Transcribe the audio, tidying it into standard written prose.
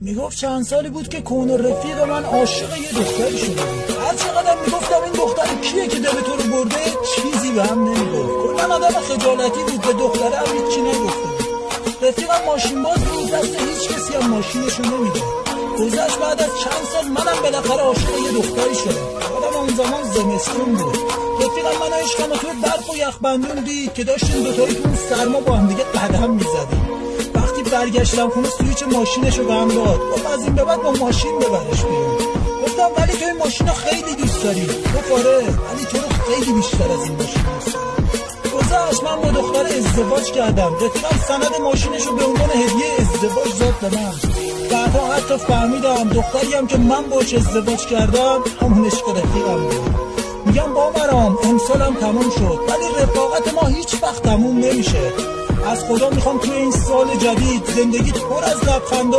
میگفت چند سالی بود که کون رفیق من عاشق یه دختری شده بود. هر چقدر میگفتم این دختر کیه که دل تو رو برده، چیزی به هم نمیگفت. کلا آدم خجالتی بود، به دختره هم هیچی نگفته بود. رفیقم ماشین باز بود، دست هیچ کسی هم ماشینشو نمیده. گذشت بعد از چند سال منم بالاخره عاشق یه دختری شدم. آدم اون زمان زمستون بود. رفیقم منو عشقم تو برف و یخبندون دید که داشتیم دوتایی تو سرما با هم دیگه قدم میزدیم. وقتی برگشتم خونه سویچ ماشینشو به هم داد. گفت از این به بعد با ماشین ببرش بیرون. گفتم ولی تو این ماشینو خیلی دوست داری. گفت آره ولی تو رو خیلی بیشتر از این ماشین دوست دارم. گذشت من با دختر ازدواج کردم. رفیقم سند ماشینشو به عنوان هدیه ازدواج داد به من. بعدا حتی فهمیدم دختری هم که من باش ازدواج کردم همون عشق رفیقم بود. میگم باورم امسالم تموم شد، ولی رفاقت ما هیچ وقت تموم نمیشه. از خدا میخوام توی این سال جدید زندگی پر از لبخندای